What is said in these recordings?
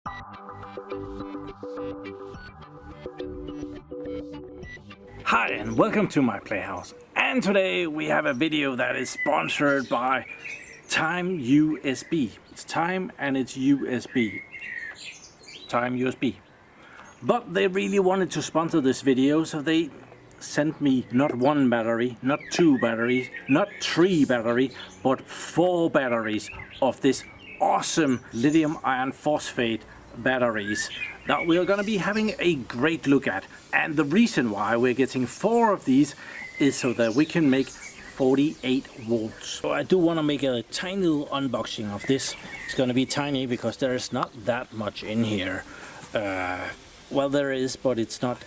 Hi and welcome to my playhouse, and today we have a video that is sponsored by Timeusb. It's Time and it's USB. Timeusb. But they really wanted to sponsor this video, so they sent me not one battery, not two batteries, not three batteries, but 4 batteries of this awesome lithium iron phosphate batteries that we're going to be having a great look at. And the reason why we're getting 4 of these is so that we can make 48 volts. So I do want to make a tiny little unboxing of this. It's going to be tiny because there's not that much in here. Well, there is, but it's not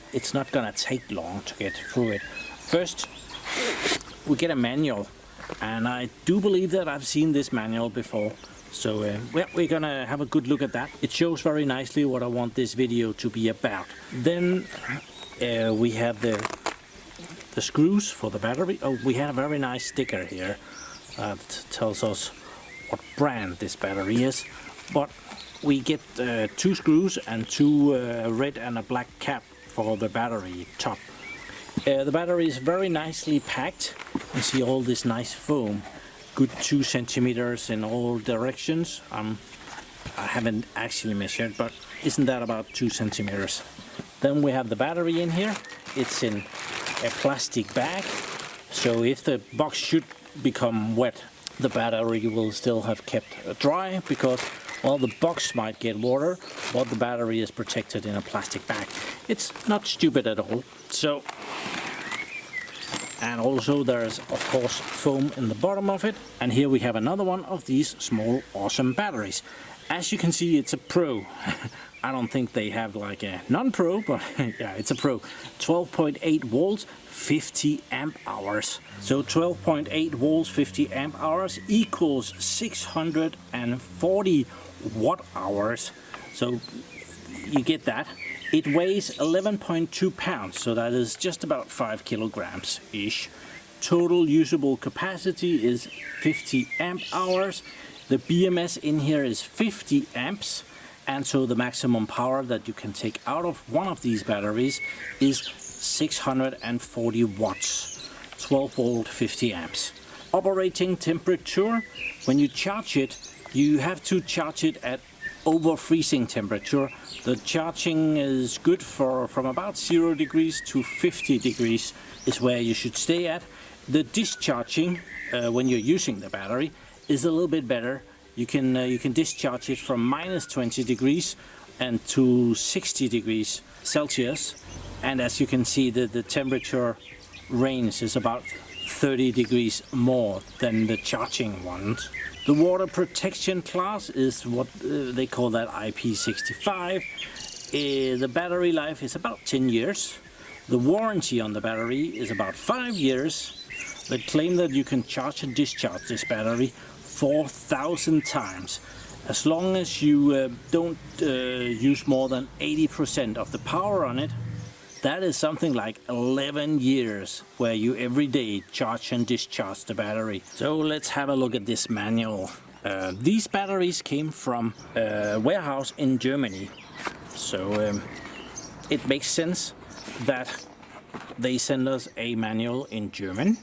going to take long to get through it. First, we get a manual, and I do believe that I've seen this manual before. So we're gonna have a good look at that. It shows very nicely what I want this video to be about. Then we have the screws for the battery. Oh, we have a very nice sticker here that tells us what brand this battery is. But we get 2 screws and 2 red and a black cap for the battery top. The battery is very nicely packed. You see all this nice foam. Good 2 centimeters in all directions. I haven't actually measured, but isn't that about 2 centimeters? Then we have the battery in here. It's in a plastic bag, so if the box should become wet, the battery will still have kept dry, because, well, the box might get water, but the battery is protected in a plastic bag. It's not stupid at all. So. And also there's of course foam in the bottom of it. And here we have another one of these small awesome batteries. As you can see, it's a Pro. I don't think they have like a non-Pro, but yeah, it's a Pro. 12.8 volts, 50 amp hours. So 12.8 volts, 50 amp hours equals 640 watt hours. So you get that. It weighs 11.2 pounds, so that is just about 5 kilograms-ish. Total usable capacity is 50 amp hours. The BMS in here is 50 amps, and so the maximum power that you can take out of one of these batteries is 640 watts, 12 volt, 50 amps. Operating temperature, when you charge it, you have to charge it at over freezing temperature. The charging is good from about 0 degrees to 50 degrees is where you should stay at. The discharging when you're using the battery is a little bit better. You can discharge it from minus 20 degrees and to 60 degrees Celsius, and as you can see, the temperature range is about 30 degrees more than the charging ones. The water protection class is what they call that IP65. The battery life is about 10 years. The warranty on the battery is about 5 years. They claim that you can charge and discharge this battery 4,000 times. As long as you don't use more than 80% of the power on it. That is something like 11 years where you every day charge and discharge the battery. So let's have a look at this manual. These batteries came from a warehouse in Germany. So it makes sense that they send us a manual in German.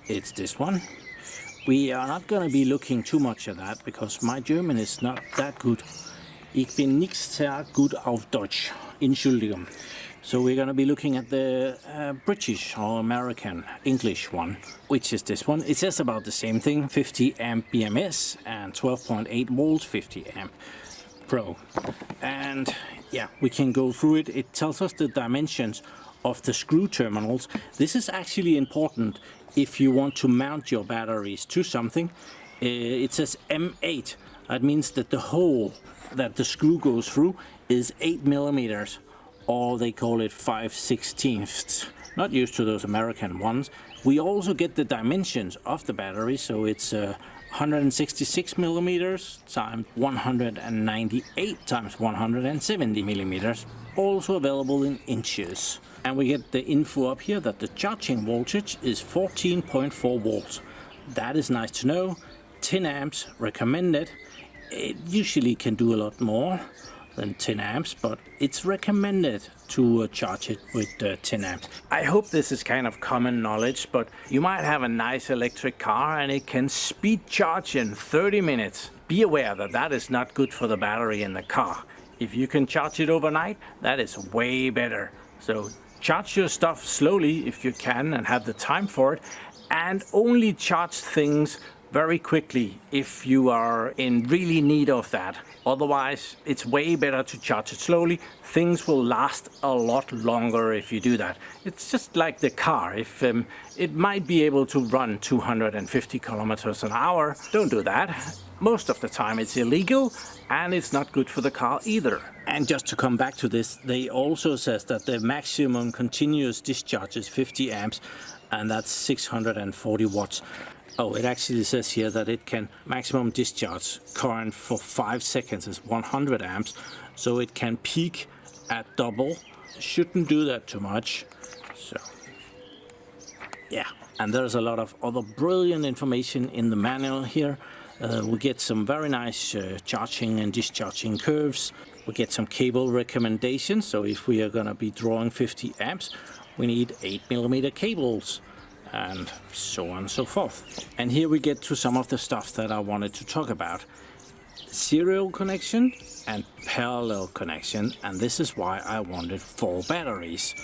It's this one. We are not going to be looking too much at that because my German is not that good. Ich bin nicht sehr gut auf Deutsch. Entschuldigung. So we're going to be looking at the British or American English one, which is this one. It says about the same thing, 50 amp BMS and 12.8 volts, 50 amp Pro. And yeah, we can go through it. It tells us the dimensions of the screw terminals. This is actually important if you want to mount your batteries to something. It says M8. That means that the hole that the screw goes through is 8 millimeters. Or they call it 5/16. Not used to those American ones. We also get the dimensions of the battery, so it's 166 millimeters times 198 times 170 millimeters. Also available in inches. And we get the info up here that the charging voltage is 14.4 volts. That is nice to know. 10 amps recommended. It usually can do a lot more than 10 amps, but it's recommended to charge it with 10 amps. I hope this is kind of common knowledge, but you might have a nice electric car and it can speed charge in 30 minutes. Be aware that that is not good for the battery in the car. If you can charge it overnight, that is way better. So charge your stuff slowly if you can and have the time for it, and only charge things very quickly if you are in really need of that. Otherwise, it's way better to charge it slowly. Things will last a lot longer if you do that. It's just like the car. If it might be able to run 250 kilometers an hour, don't do that. Most of the time it's illegal and it's not good for the car either. And just to come back to this, they also says that the maximum continuous discharge is 50 amps, and that's 640 watts. Oh, it actually says here that it can maximum discharge current for 5 seconds is 100 amps, so it can peak at double. Shouldn't do that too much. So yeah, and there's a lot of other brilliant information in the manual here. We get some very nice charging and discharging curves. We get some cable recommendations. So if we are going to be drawing 50 amps, we need 8mm cables, and so on and so forth. And here we get to some of the stuff that I wanted to talk about. Serial connection and parallel connection, and this is why I wanted 4 batteries.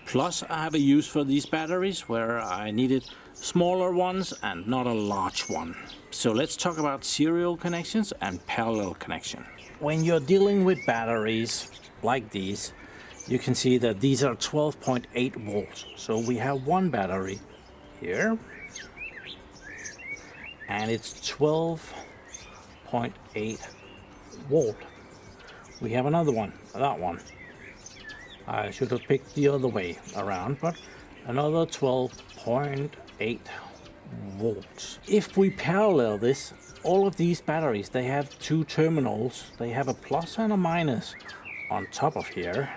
Plus I have a use for these batteries where I needed smaller ones and not a large one. So let's talk about serial connections and parallel connection. When you're dealing with batteries like these, you can see that these are 12.8 volts. So we have one battery here, and it's 12.8 volt. We have another one, that one. I should have picked the other way around, but another 12.8 volts. If we parallel this, all of these batteries, they have 2 terminals. They have a plus and a minus on top of here.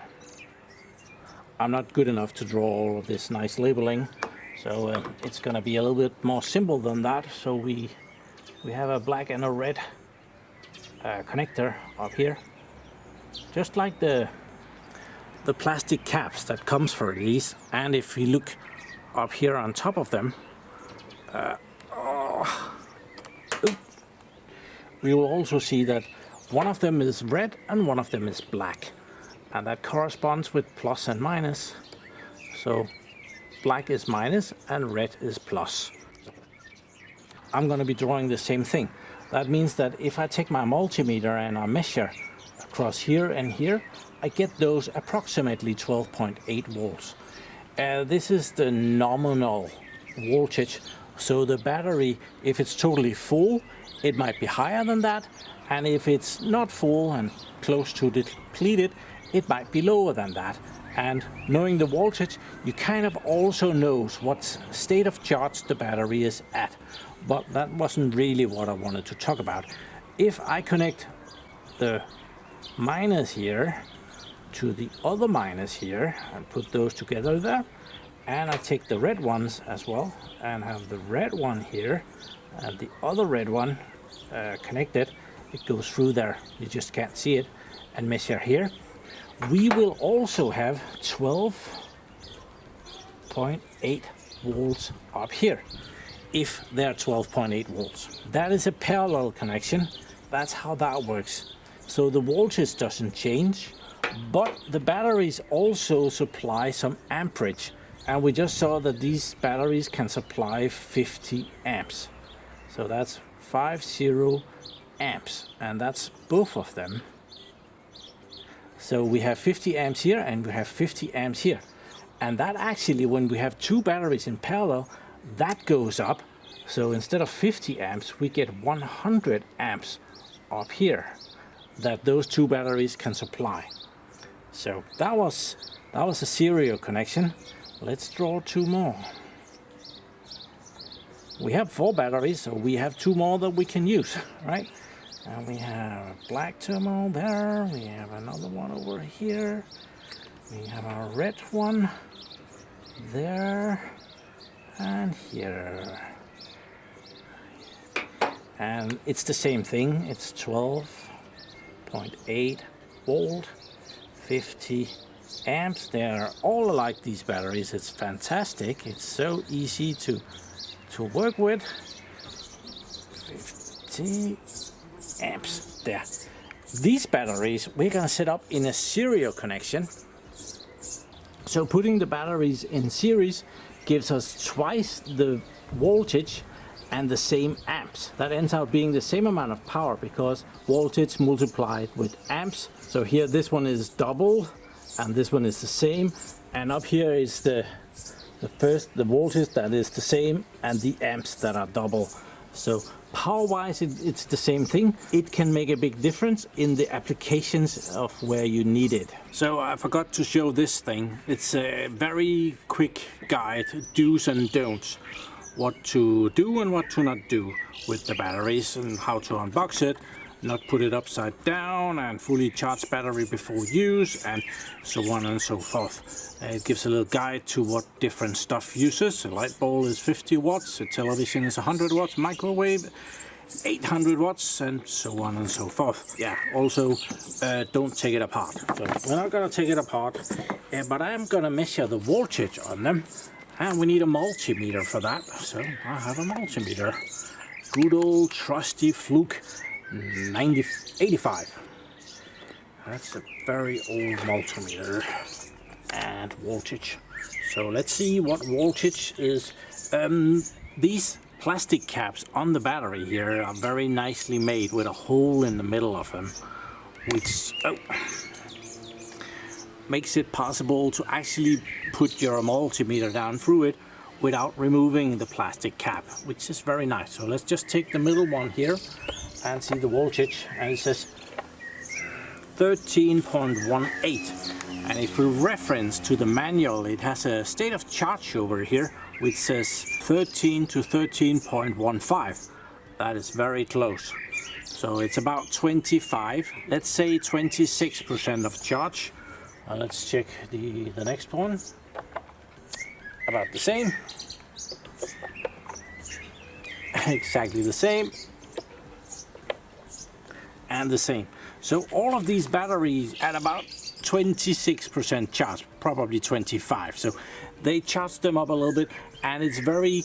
I'm not good enough to draw all of this nice labeling, so it's gonna be a little bit more simple than that. So we have a black and a red connector up here, just like the plastic caps that comes for these. And if we look up here on top of them, we will also see that one of them is red and one of them is black, and that corresponds with plus and minus. So black is minus and red is plus. I'm going to be drawing the same thing. That means that if I take my multimeter and I measure across here and here, I get those approximately 12.8 volts. This is the nominal voltage. So the battery, if it's totally full, it might be higher than that, and if it's not full and close to depleted, it might be lower than that. And knowing the voltage, you kind of also knows what state of charge the battery is at. But that wasn't really what I wanted to talk about. If I connect the minus here to the other minus here and put those together there, and I take the red ones as well and have the red one here and the other red one connected, it goes through there, you just can't see it, and measure here, we will also have 12.8 volts up here, if they're 12.8 volts. That is a parallel connection. That's how that works. So the voltage doesn't change, but the batteries also supply some amperage. And we just saw that these batteries can supply 50 amps. So that's 50 amps, and that's both of them. So we have 50 amps here and we have 50 amps here. And that actually, when we have 2 batteries in parallel, that goes up. So instead of 50 amps, we get 100 amps up here that those 2 batteries can supply. So that was a serial connection. Let's draw 2 more. We have 4 batteries, so we have 2 more that we can use, right? And we have a black terminal there, we have another one over here, we have a red one there and here. and it's the same thing. It's 12.8 volt, 50 amps. They are all alike, these batteries. It's fantastic. It's so easy to work with. 50 amps there. These batteries we're gonna set up in a serial connection. So putting the batteries in series gives us twice the voltage and the same amps. That ends out being the same amount of power because voltage multiplied with amps. So here this one is double and this one is the same, and up here is the voltage that is the same and the amps that are double. So power wise it's the same thing. It can make a big difference in the applications of where you need it. So I forgot to show this thing. It's a very quick guide, do's and don'ts, what to do and what to not do with the batteries, and how to unbox it, not put it upside down, and fully charge battery before use, and so on and so forth. It gives a little guide to what different stuff uses. A light bulb is 50 watts, a television is 100 watts, microwave 800 watts, and so on and so forth. Yeah, also don't take it apart. So we're not gonna take it apart, but I am gonna measure the voltage on them, and we need a multimeter for that. So I have a multimeter, good old trusty Fluke 85. That's a very old multimeter. And voltage. So let's see what voltage is. These plastic caps on the battery here are very nicely made with a hole in the middle of them, which makes it possible to actually put your multimeter down through it without removing the plastic cap, which is very nice. So let's just take the middle one here and see the voltage, and it says 13.18. And if we reference to the manual, it has a state of charge over here which says 13 to 13.15. That is very close. So it's about 25, let's say 26% of charge. Let's check the next one. About the same. Exactly the same. And the same. So all of these batteries at about 26% charge, probably 25. So they charge them up a little bit, and it's very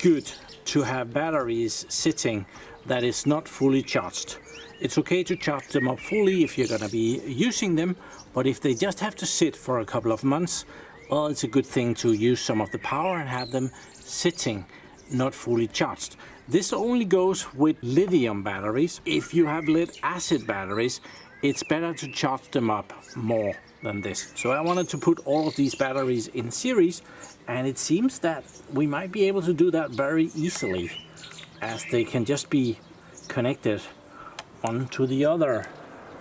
good to have batteries sitting that is not fully charged. It's okay to charge them up fully if you're gonna be using them, but if they just have to sit for a couple of months, well, it's a good thing to use some of the power and have them sitting not fully charged. This only goes with lithium batteries. If you have lead acid batteries, it's better to charge them up more than this. So I wanted to put all of these batteries in series, and it seems that we might be able to do that very easily, as they can just be connected one to the other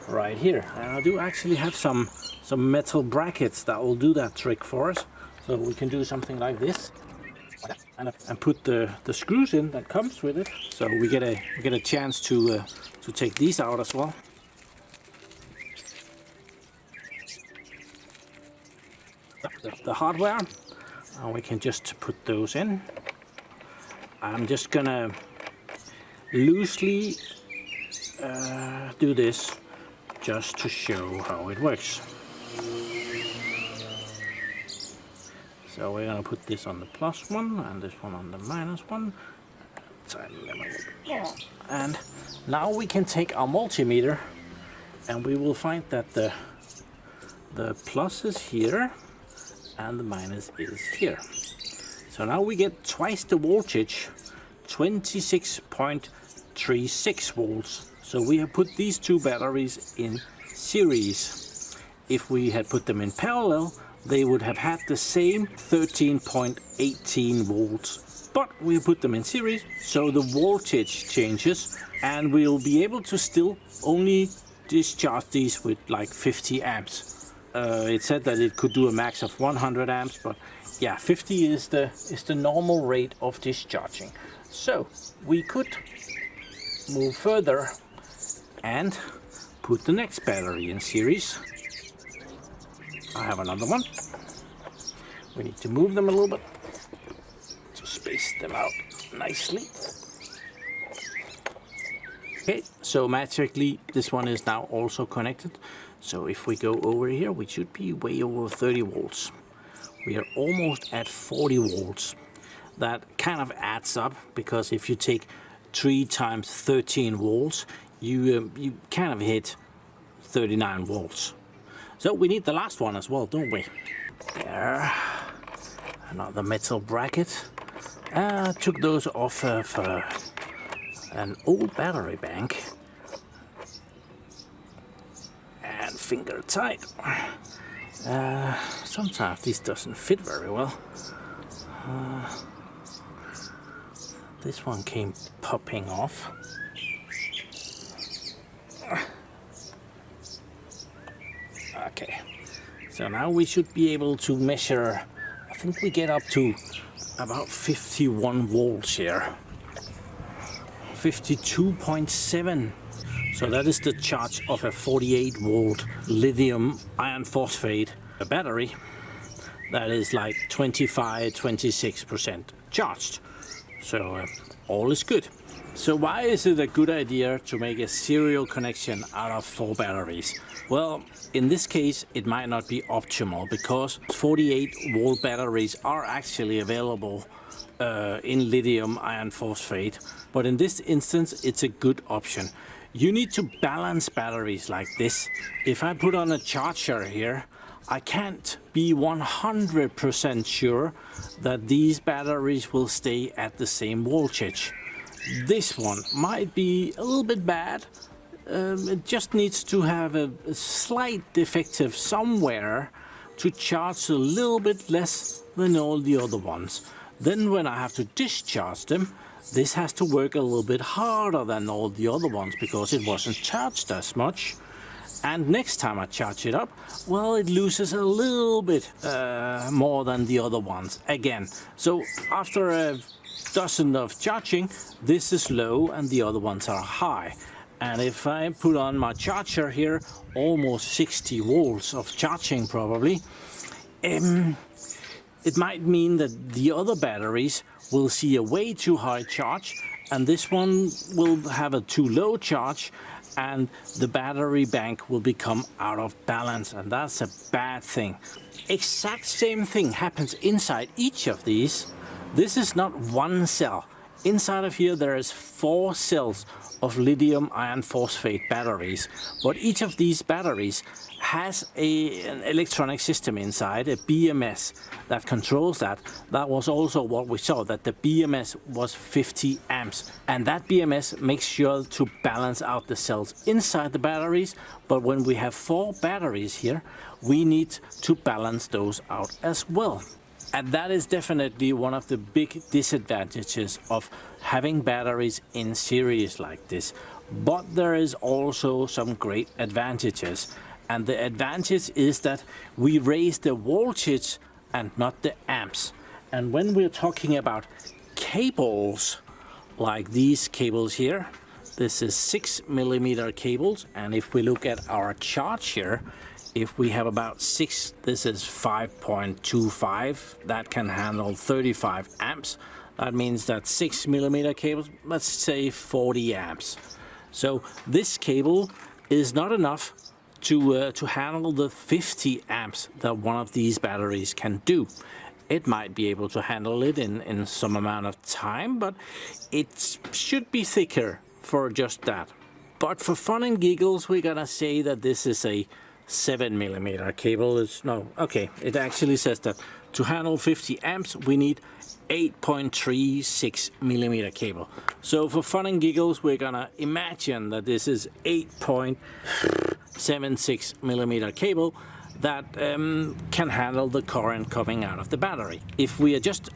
right here. And I do actually have some metal brackets that will do that trick for us. So we can do something like this and put the screws in that comes with it. So we get a chance to take these out as well. The hardware, and we can just put those in. I'm just gonna loosely do this just to show how it works. So we're gonna put this on the plus one and this one on the minus one. And now we can take our multimeter, and we will find that the plus is here and the minus is here. So now we get twice the voltage, 26.36 volts. So we have put these two batteries in series. If we had put them in parallel, they would have had the same 13.18 volts. But we put them in series, so the voltage changes, and we'll be able to still only discharge these with like 50 amps. It said that it could do a max of 100 amps, but yeah, 50 is the normal rate of discharging. So we could move further and put the next battery in series. I have another one. We need to move them a little bit to space them out nicely. Okay, so magically this one is now also connected. So if we go over here, we should be way over 30 volts. We are almost at 40 volts. That kind of adds up, because if you take 3 times 13 volts, you kind of hit 39 volts. So we need the last one as well, don't we? There, another metal bracket. Took those off of an old battery bank. And finger tight. Sometimes this doesn't fit very well. This one came popping off. Okay, so now we should be able to measure. I think we get up to about 51 volts here. 52.7. So that is the charge of a 48 volt lithium iron phosphate battery. That is like 25-26% charged. So all is good. So why is it a good idea to make a serial connection out of 4 batteries? Well, in this case it might not be optimal, because 48 volt batteries are actually available in lithium iron phosphate, but in this instance it's a good option. You need to balance batteries like this. If I put on a charger here, I can't be 100% sure that these batteries will stay at the same voltage. This one might be a little bit bad. It just needs to have a slight defective somewhere to charge a little bit less than all the other ones. Then when I have to discharge them, this has to work a little bit harder than all the other ones, because it wasn't charged as much. And next time I charge it up, well, it loses a little bit more than the other ones again. So after a dozen of charging, this is low and the other ones are high. And if I put on my charger here, almost 60 volts of charging probably, it might mean that the other batteries will see a way too high charge, and this one will have a too low charge, and the battery bank will become out of balance, and that's a bad thing. Exact same thing happens inside each of these. This is not one cell. Inside of here there is 4 cells of lithium iron phosphate batteries, but each of these batteries has an electronic system inside, a BMS, that controls that. That was also what we saw, that the BMS was 50 amps, and that BMS makes sure to balance out the cells inside the batteries. But when we have 4 batteries here, we need to balance those out as well. And that is definitely one of the big disadvantages of having batteries in series like this. But there is also some great advantages. And the advantage is that we raise the voltage and not the amps. And when we're talking about cables, like these cables here, this is 6mm cables. And if we look at our charge here, if we have about 6, this is 5.25, that can handle 35 amps. That means that 6mm cables, let's say 40 amps. So this cable is not enough to handle the 50 amps that one of these batteries can do. It might be able to handle it in some amount of time, but it should be thicker for just that. But for fun and giggles, we're gonna say that this is a 7mm cable. It actually says that to handle 50 amps we need 8.36mm cable. So for fun and giggles, we're gonna imagine that this is 8.76mm cable that can handle the current coming out of the battery. If we are just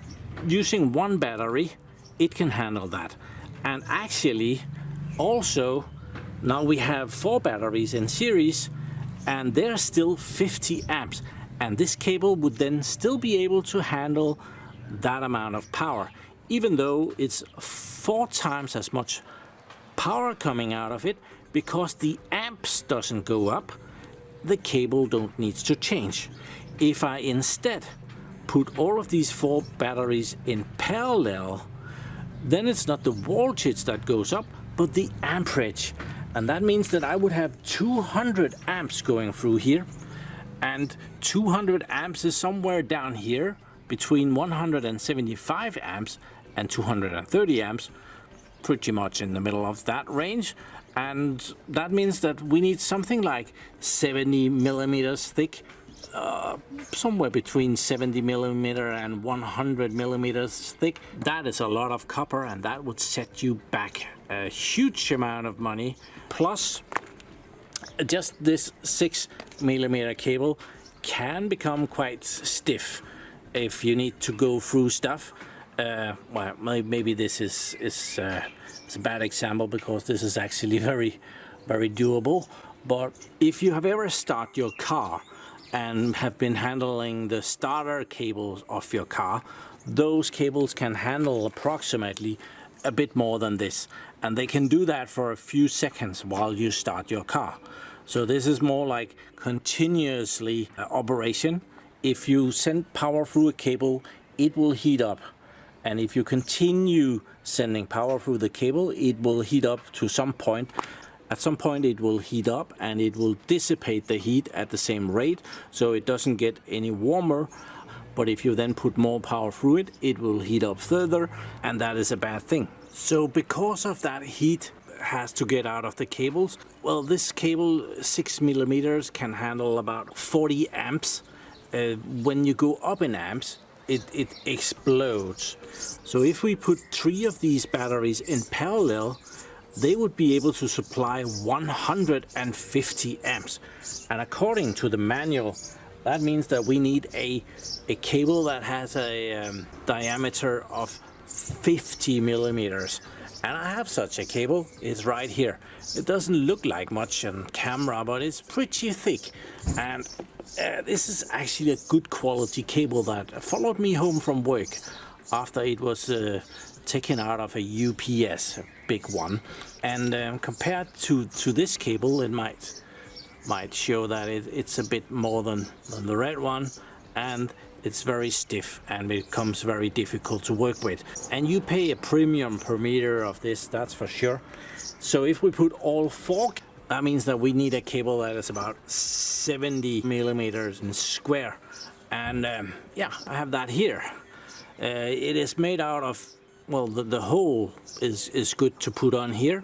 using one battery, it can handle that. And actually also now we have 4 batteries in series, and they're still 50 amps, and this cable would then still be able to handle that amount of power, even though it's 4 times as much power coming out of it. Because the amps doesn't go up, the cable don't need to change. If I instead put all of these 4 batteries in parallel, then it's not the voltage that goes up, but the amperage. And that means that I would have 200 amps going through here, and 200 amps is somewhere down here between 175 amps and 230 amps, pretty much in the middle of that range. And that means that we need something like 70 millimeters thick, somewhere between 70 millimeter and 100 millimeters thick. That is a lot of copper, and that would set you back a huge amount of money. Plus, just this 6 millimeter cable can become quite stiff if you need to go through stuff. Well, maybe this is it's a bad example, because this is actually very doable. But if you have ever started your car and have been handling the starter cables of your car, those cables can handle approximately a bit more than this, and they can do that for a few seconds while you start your car. So this is more like continuously operation. If you send power through a cable, it will heat up, and if you continue sending power through the cable, it will heat up to some point. At some point it will heat up, and it will dissipate the heat at the same rate, so it doesn't get any warmer. But if you then put more power through it, it will heat up further, and that is a bad thing. So because of that heat has to get out of the cables, well, this cable 6 millimeters can handle about 40 amps. When you go up in amps, it explodes. So if we put 3 of these batteries in parallel, they would be able to supply 150 amps. And according to the manual, that means that we need a cable that has a diameter of 50 millimeters. And I have such a cable. It's right here. It doesn't look like much on camera, but it's pretty thick. And this is actually a good quality cable that followed me home from work after it was taken out of a UPS, a big one. And compared to this cable, it might show that it's a bit more than the red one, and it's very stiff and it becomes very difficult to work with. And you pay a premium per meter of this, that's for sure. So if we put all 4, that means that we need a cable that is about 70 millimeters in square. And yeah, I have that here. It is made out of, well, the hole is good to put on here,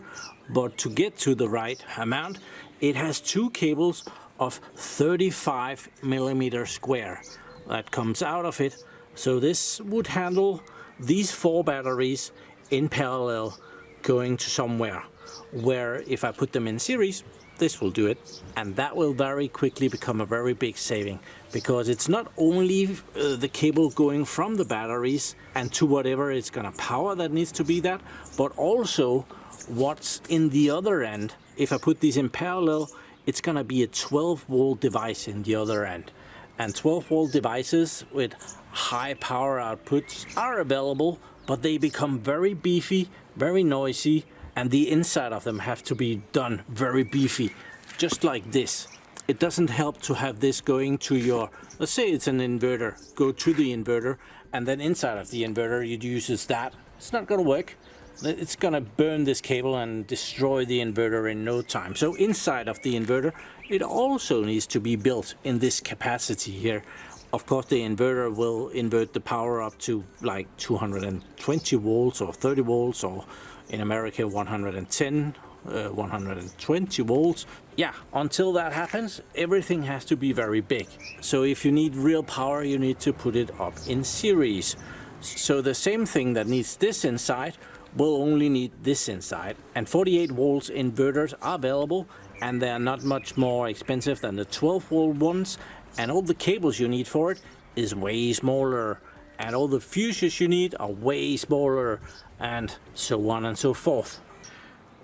but to get to the right amount, it has 2 cables of 35 millimeter square that comes out of it. So this would handle these 4 batteries in parallel going to somewhere, where if I put them in series, this will do it. And that will very quickly become a very big saving, because it's not only the cable going from the batteries and to whatever it's gonna power that needs to be that, but also what's in the other end. If I put these in parallel, it's gonna be a 12-volt device in the other end. And 12-volt devices with high power outputs are available, but they become very beefy, very noisy, and the inside of them have to be done very beefy, just like this. It doesn't help to have this going to your, let's say it's an inverter, go to the inverter, and then inside of the inverter it uses that. It's not gonna work. It's gonna burn this cable and destroy the inverter in no time. So inside of the inverter, it also needs to be built in this capacity here. Of course, the inverter will invert the power up to like 220 volts or 30 volts, or in America 110, 120 volts. Yeah, until that happens, everything has to be very big. So if you need real power, you need to put it up in series. So the same thing that needs this inside will only need this inside. And 48 volts inverters are available, and they are not much more expensive than the 12-volt ones, and all the cables you need for it is way smaller, and all the fuses you need are way smaller, and so on and so forth.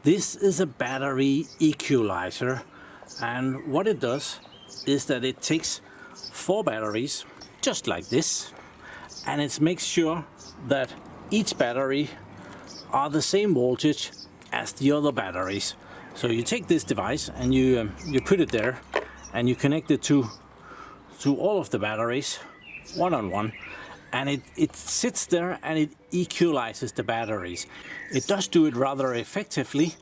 This is a battery equalizer, and what it does is that it takes 4 batteries just like this, and it makes sure that each battery are the same voltage as the other batteries. So you take this device and you put it there, and you connect it to all of the batteries one on one, and it sits there and it equalizes the batteries. It does do it rather effectively,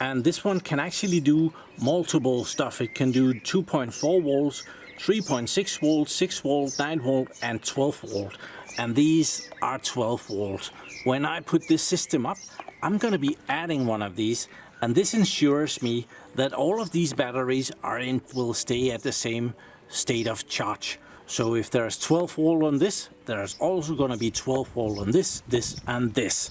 and this one can actually do multiple stuff. It can do 2.4 volts, 3.6 volts, 6 volt, 9 volt and 12 volt, and these are 12 volts. When I put this system up, I'm going to be adding one of these, and this ensures me that all of these batteries will stay at the same state of charge. So if there's 12 volt on this, there's also going to be 12 volt on this, this and this.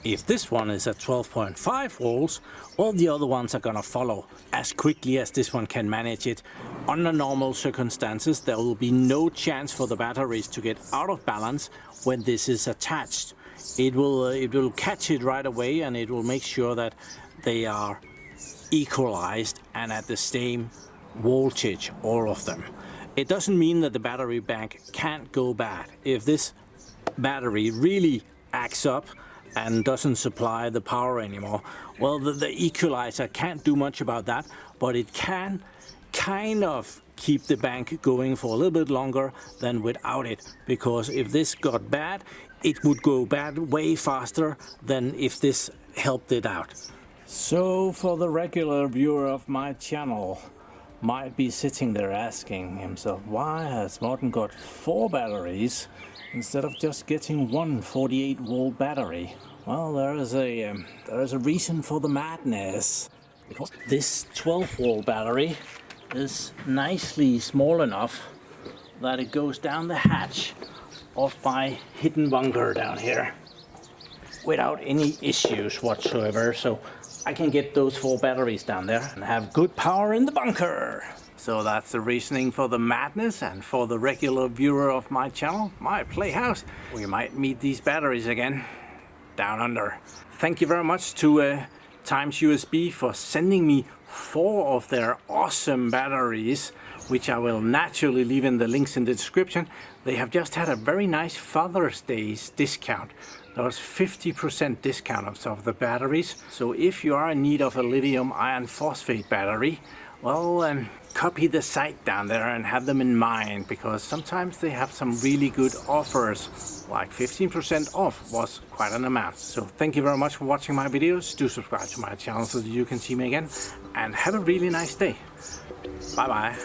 If this one is at 12.5 volts, all the other ones are going to follow as quickly as this one can manage it. Under normal circumstances, there will be no chance for the batteries to get out of balance when this is attached. It will catch it right away, and it will make sure that they are equalized and at the same voltage, all of them. It doesn't mean that the battery bank can't go bad. If this battery really acts up and doesn't supply the power anymore, well, the equalizer can't do much about that, but it can kind of keep the bank going for a little bit longer than without it, because if this got bad, it would go bad way faster than if this helped it out. So for the regular viewer of my channel, might be sitting there asking himself, why has Morten got 4 batteries instead of just getting one 48 volt battery? Well, there is a reason for the madness. Because this 12 volt battery is nicely small enough that it goes down the hatch of my hidden bunker down here without any issues whatsoever. So I can get those 4 batteries down there and have good power in the bunker. So that's the reasoning for the madness, and for the regular viewer of my channel, my playhouse, we might meet these batteries again down under. Thank you very much to Timeusb for sending me 4 of their awesome batteries, which I will naturally leave in the links in the description. They have just had a very nice Father's Day discount. There was 50% discount of the batteries. So if you are in need of a lithium iron phosphate battery, well, copy the site down there and have them in mind, because sometimes they have some really good offers, like 15% off was quite an amount. So thank you very much for watching my videos. Do subscribe to my channel so that you can see me again, and have a really nice day. Bye bye.